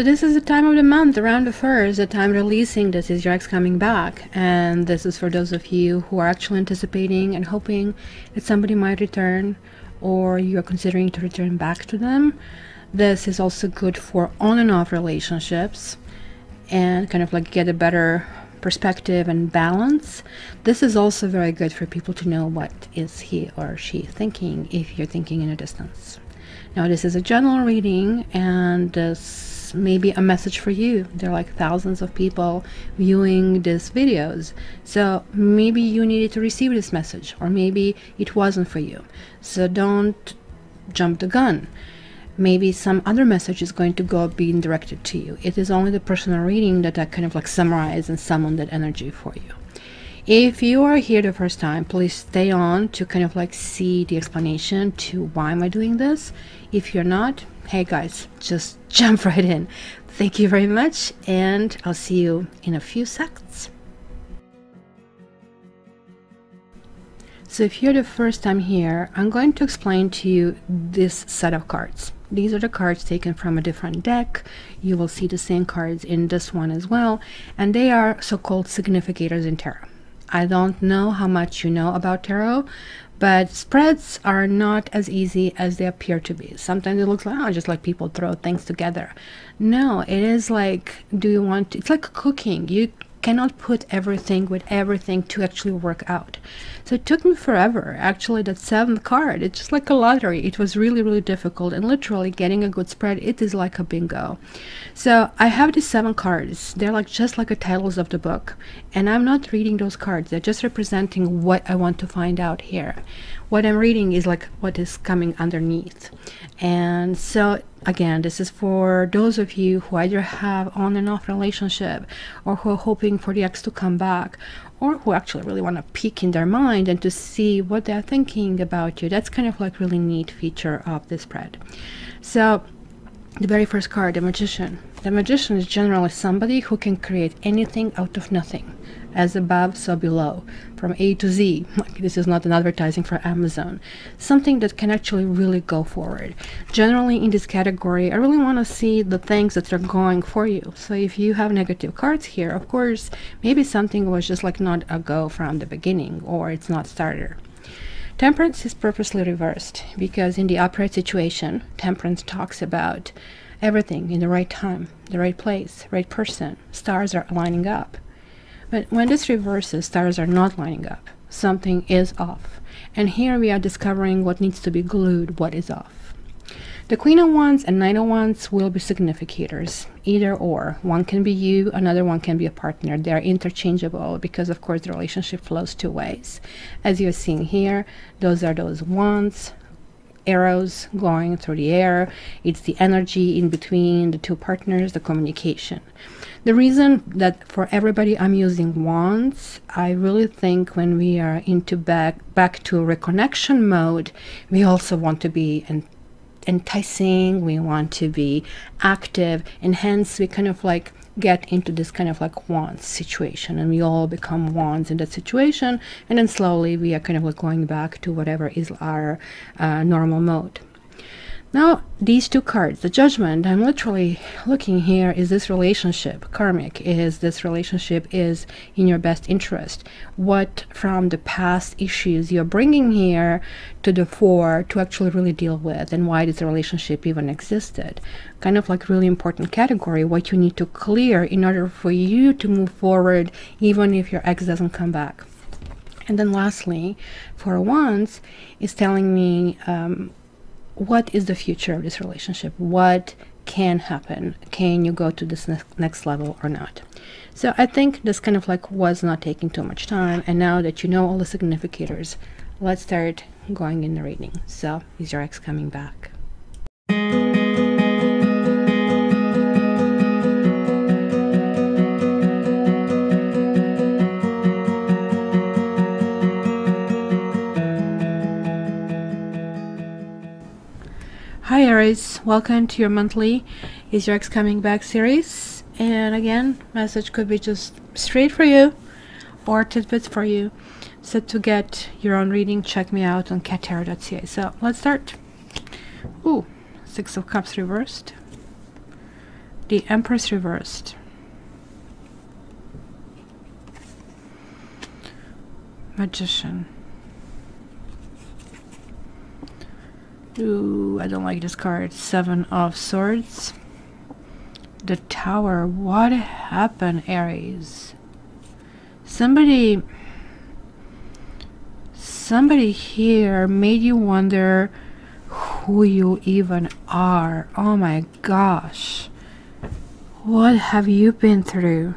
So this is the time of the month, around the 1st, the time releasing this is your ex coming back. And this is for those of you who are actually anticipating and hoping that somebody might return, or you are considering to return back to them. This is also good for on and off relationships and kind of like get a better perspective and balance. This is also very good for people to know what is he or she thinking if you're thinking in a distance. Now this is a general reading, and this may be a message for you. There are like thousands of people viewing these videos, so maybe you needed to receive this message, or maybe it wasn't for you. So don't jump the gun. Maybe some other message is going to go being directed to you. It is only the personal reading that I kind of like summarize and summon that energy for you. If you are here the first time, please stay on to kind of like see the explanation to why am I doing this. If you're not, hey guys, just jump right in. Thank you very much, and I'll see you in a few seconds. So if you're the first time here, I'm going to explain to you this set of cards. These are the cards taken from a different deck. You will see the same cards in this one as well, and they are so-called significators in tarot. I don't know how much you know about tarot, but spreads are not as easy as they appear to be. Sometimes it looks like, oh, just like people throw things together. No, it is like, it's like cooking. You cannot put everything with everything to actually work out. So it took me forever. Actually, that 7th card, it's just like a lottery. It was really, really difficult, and literally getting a good spread, it is like a bingo. So I have these 7 cards. They're like just like the titles of the book, and I'm not reading those cards. They're just representing what I want to find out here. What I'm reading is like what is coming underneath. And so again, this is for those of you who either have on and off relationship, or who are hoping for the ex to come back, or who actually really want to peek in their mind and to see what they're thinking about you. That's kind of like really neat feature of this spread. So the very first card, the Magician. The Magician is generally somebody who can create anything out of nothing. As above, so below, from A to Z. Like, this is not an advertising for Amazon. Something that can actually really go forward. Generally in this category, I really want to see the things that are going for you. So if you have negative cards here, of course, maybe something was just like not a go from the beginning, or it's not starter. Temperance is purposely reversed, because in the upright situation, Temperance talks about everything in the right time, the right place, right person. Stars are lining up. But when this reverses, stars are not lining up. Something is off. And here we are discovering what needs to be glued, what is off. The Queen of Wands and Knight of Wands will be significators, either or. One can be you, another one can be a partner. They are interchangeable because, of course, the relationship flows 2 ways. As you're seeing here, those are those wands, arrows going through the air. It's the energy in between the 2 partners, the communication. The reason that for everybody I'm using wands, I really think when we are into back to reconnection mode, we also want to be enticing, we want to be active, and hence we kind of like get into this kind of like wands situation, and we all become wands in that situation, and then slowly we are kind of like going back to whatever is our normal mode. Now these 2 cards, the Judgment, I'm literally looking here, is this relationship karmic? Is this relationship is in your best interest? What from the past issues you're bringing here to the fore to actually really deal with, and why this relationship even existed? Kind of like really important category, what you need to clear in order for you to move forward, even if your ex doesn't come back. And then lastly, for Wands, is telling me what is the future of this relationship? What can happen? Can you go to this next level or not? So I think this kind of like was not taking too much time, and now that you know all the significators, let's start going in the reading. So is your ex coming back? Hi Aries, welcome to your monthly Is Your Ex Coming Back series. And again, message could be just straight for you or tidbits for you. So to get your own reading, check me out on cattarot.ca. So let's start. Ooh, 6 of Cups reversed. The Empress reversed. Magician. Ooh, I don't like this card. Seven of Swords. The Tower. What happened, Aries? Somebody here made you wonder who you even are. Oh my gosh. What have you been through?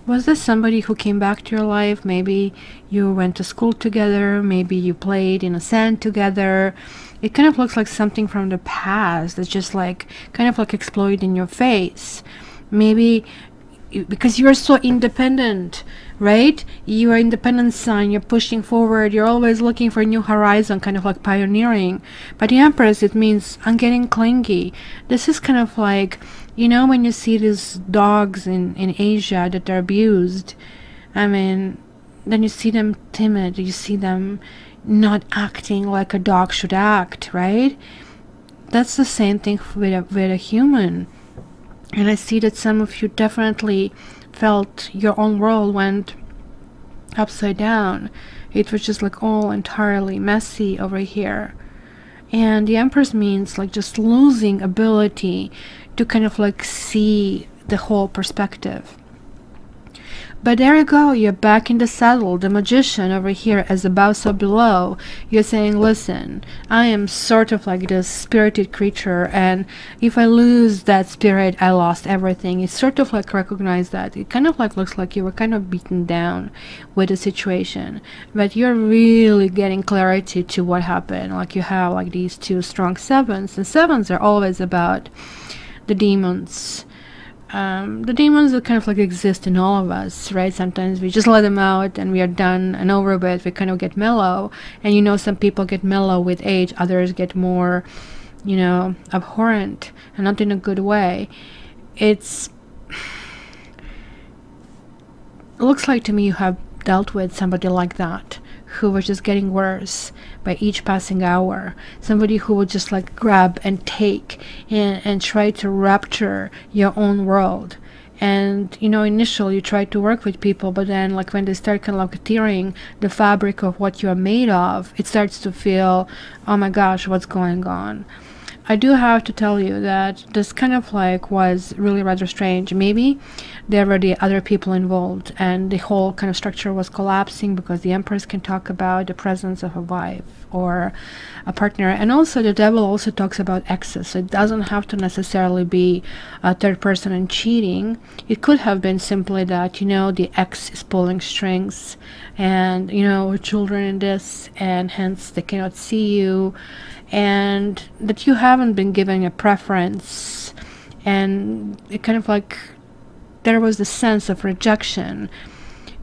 Was this somebody who came back to your life? Maybe you went to school together, maybe you played in a sand together. It kind of looks like something from the past that's just like kind of like exploded in your face. Maybe because you're so independent, right? You are independent son, you're pushing forward, you're always looking for a new horizon, kind of like pioneering. But the Empress, it means I'm getting clingy. This is kind of like, you know, when you see these dogs in Asia that are abused, I mean, then you see them timid, you see them not acting like a dog should act, right? That's the same thing with a human. And I see that some of you definitely felt your own world went upside down. It was just like all entirely messy over here. And the Empress means like just losing ability to kind of like see the whole perspective. But there you go, you're back in the saddle. The Magician over here as above so below. You're saying, listen, I am sort of like this spirited creature, and if I lose that spirit, I lost everything. It's sort of like recognize that. It kind of like looks like you were kind of beaten down with the situation, but you're really getting clarity to what happened. Like you have like these two strong sevens, and sevens are always about the demons. The demons that kind of like exist in all of us, right? Sometimes we just let them out and we are done and over with. We kind of get mellow, and you know, some people get mellow with age, others get more, you know, abhorrent, and not in a good way. It looks like to me you have dealt with somebody like that, who was just getting worse by each passing hour. Somebody who would just like grab and take and try to rapture your own world. And you know, initially you try to work with people, but then like when they start kind of like tearing the fabric of what you are made of, it starts to feel, oh my gosh, what's going on? I do have to tell you that this kind of like was really rather strange. Maybe there were the other people involved and the whole kind of structure was collapsing, because the Empress can talk about the presence of a wife or a partner, and also the Devil also talks about exes. So it doesn't have to necessarily be a third person and cheating. It could have been simply that, you know, the ex is pulling strings and, you know, children in this, and hence they cannot see you, and that you haven't been given a preference, and it kind of like there was the sense of rejection.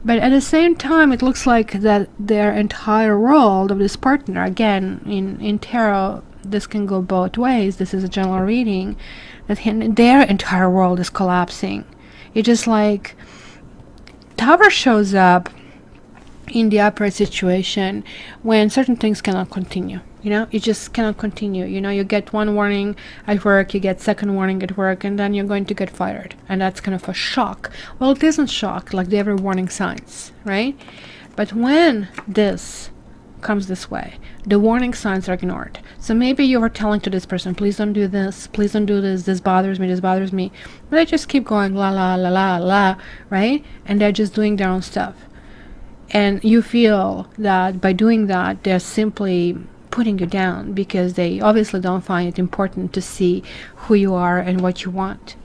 But at the same time, it looks like that their entire world of this partner, again, in tarot, this can go both ways, this is a general reading, that their entire world is collapsing. It's just like Tower shows up in the upright situation when certain things cannot continue. You know, it just cannot continue. You know, you get one warning at work, you get second warning at work, and then you're going to get fired. And that's kind of a shock. Well, it isn't shock, like they were warning signs, right? But when this comes this way, the warning signs are ignored. So maybe you were telling to this person, please don't do this, please don't do this bothers me, this bothers me. But they just keep going, la, la, la, la, la, right? And they're just doing their own stuff. And you feel that by doing that, they're simply putting you down, because they obviously don't find it important to see who you are and what you want.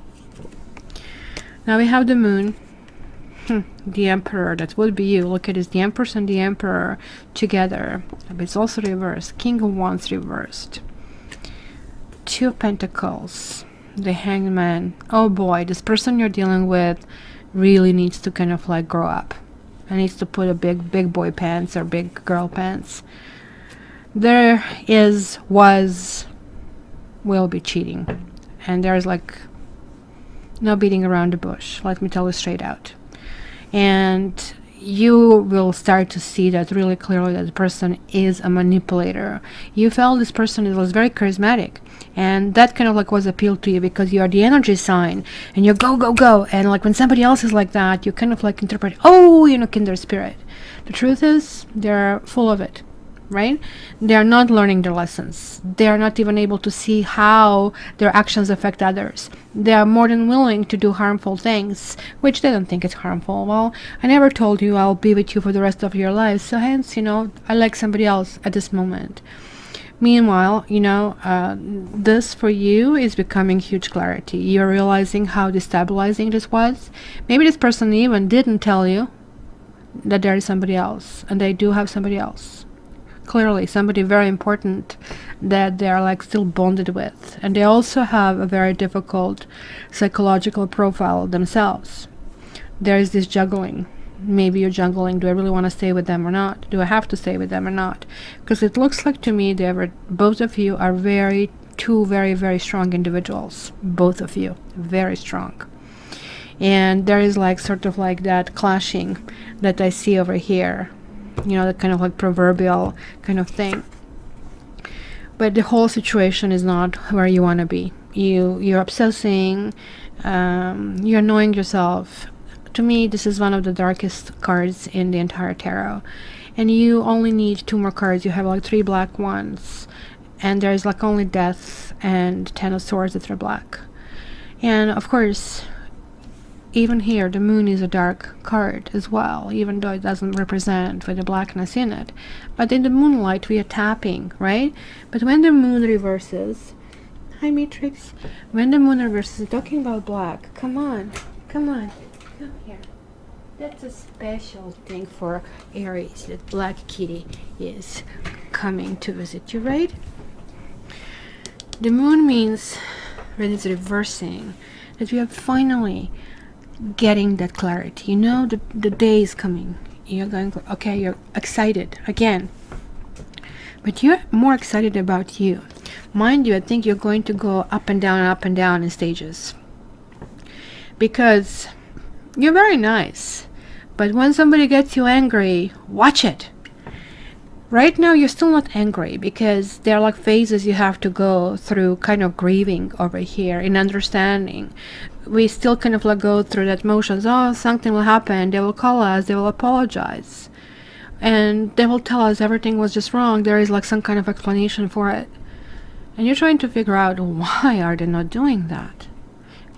Now we have the Moon, the Emperor, that would be you. Look at this, the Empress and the Emperor together. But it's also reversed. King of Wands reversed. Two of Pentacles, the Hangman. Oh boy, this person you're dealing with really needs to kind of like grow up, and needs to put a big boy pants or big girl pants. There will be cheating, and there's like no beating around the bush. Let me tell you straight out. And you will start to see that really clearly, that the person is a manipulator. You felt this person was very charismatic, and that kind of like was appealed to you because you are the energy sign and you go go go, and like when somebody else is like that, you kind of like interpret, oh, you know, kindred spirit. The truth is they're full of it, right? They are not learning their lessons. They are not even able to see how their actions affect others. They are more than willing to do harmful things, which they don't think it's harmful. Well, I never told you I'll be with you for the rest of your life, so hence, you know, I like somebody else at this moment. Meanwhile, you know, this for you is becoming huge clarity. You're realizing how destabilizing this was. Maybe this person even didn't tell you that there is somebody else, and they do have somebody else. Clearly somebody very important that they are like still bonded with, and they also have a very difficult psychological profile themselves. There is this juggling. Maybe you're juggling, do I really want to stay with them or not? Do I have to stay with them or not? Because it looks like to me that both of you are two very, very strong individuals. Both of you, very strong. And there is like sort of like that clashing that I see over here. You know, the kind of like proverbial kind of thing. But the whole situation is not where you want to be. You're obsessing, you're annoying yourself. To me, this is one of the darkest cards in the entire tarot. And you only need 2 more cards. You have like 3 black ones, and there's like only death and 10 of swords that are black. And of course, even here, the moon is a dark card as well, even though it doesn't represent with the blackness in it. But in the moonlight, we are tapping, right? But when the moon reverses, hi Matrix, when the moon reverses, talking about black, come on, come here. That's a special thing for Aries, that black kitty is coming to visit you, right? The moon means, when it's reversing, that we are finally getting that clarity. You know, the day is coming. You're going, okay, you're excited again, but you're more excited about you. Mind you, I think you're going to go up and down in stages, because you're very nice, but when somebody gets you angry, watch it. Right now you're still not angry, because there are like phases you have to go through, kind of grieving over here, in understanding. We still kind of like go through that motions. Oh, something will happen, they will call us, they will apologize, and they will tell us everything was just wrong. There is like some kind of explanation for it, and you're trying to figure out, why are they not doing that?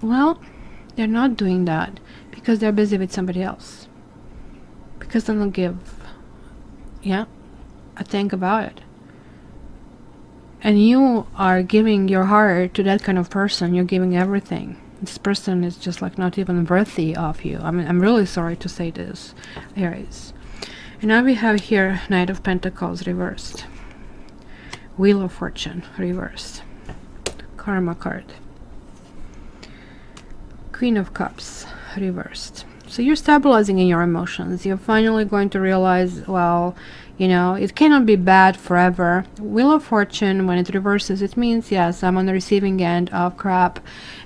Well, they're not doing that because they're busy with somebody else, because they don't give a thing about it. And you are giving your heart to that kind of person. You're giving everything. This person is just like not even worthy of you. I mean, I'm really sorry to say this, Aries. And now we have here Knight of Pentacles reversed, Wheel of Fortune reversed, Karma card, Queen of Cups reversed. So you're stabilizing in your emotions. You're finally going to realize, well, you know, it cannot be bad forever. Wheel of Fortune, when it reverses, it means, yes, I'm on the receiving end of crap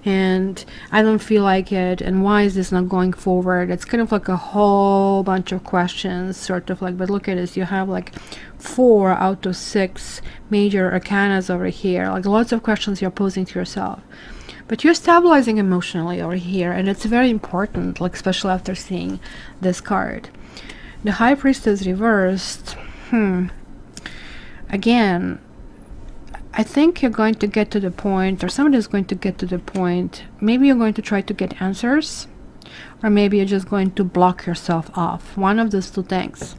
and I don't feel like it, and why is this not going forward? It's kind of like a whole bunch of questions, sort of like, but look at this, you have like 4 out of 6 major arcanas over here, like lots of questions you're posing to yourself. But you're stabilizing emotionally over here, and it's very important, like especially after seeing this card. The High Priestess reversed. Again, I think you're going to get to the point, or somebody is going to get to the point, maybe you're going to try to get answers, or maybe you're just going to block yourself off. One of those 2 things.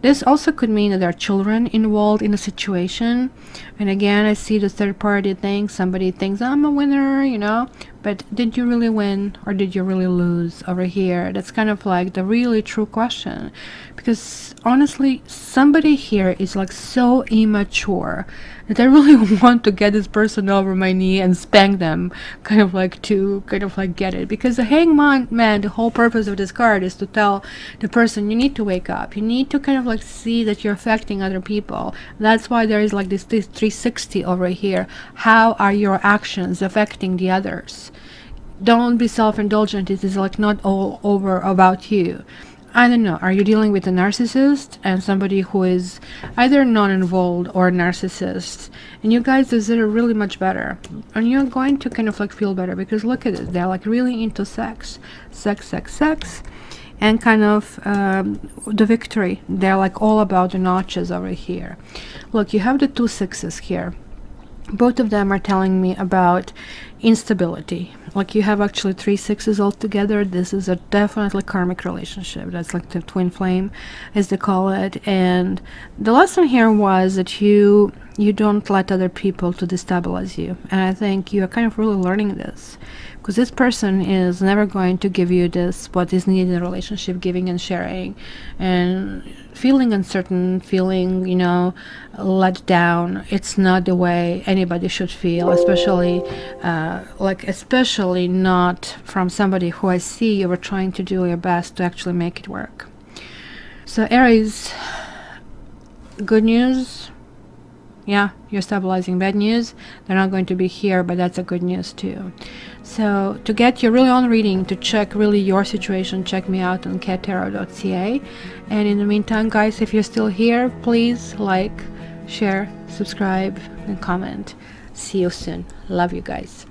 This also could mean that there are children involved in a situation. And again, I see the third party thing. Somebody thinks, I'm a winner, you know. But did you really win, or did you really lose over here? That's kind of like the really true question. Because honestly, somebody here is like so immature that I really want to get this person over my knee and spank them, kind of like to kind of like get it. Because the Hangman man, the whole purpose of this card is to tell the person, you need to wake up. You need to kind of like see that you're affecting other people. That's why there is like this 360 over here. How are your actions affecting the others? Don't be self-indulgent. It is like not all over about you. I don't know, are you dealing with a narcissist and somebody who is either non-involved or narcissist, and you guys deserve really much better, and you're going to kind of like feel better, because look at it, they're like really into sex, and kind of the victory. They're like all about the notches over here. Look, you have the 2 sixes here. Both of them are telling me about instability. Like you have actually 3 sixes altogether. This is a definitely karmic relationship. That's like the twin flame, as they call it. And the lesson here was that you don't let other people to destabilize you. And I think you are kind of really learning this, because this person is never going to give you this, what is needed in a relationship, giving and sharing, and feeling uncertain, feeling, you know, let down. It's not the way anybody should feel, especially especially not from somebody who I see you were trying to do your best to actually make it work. So Aries, good news. Yeah, you're stabilizing. Bad news, they're not going to be here, but that's a good news too. So to get your really own reading, to check really your situation, check me out on cattarot.ca. And in the meantime, guys, if you're still here, please like, share, subscribe, and comment. See you soon. Love you guys.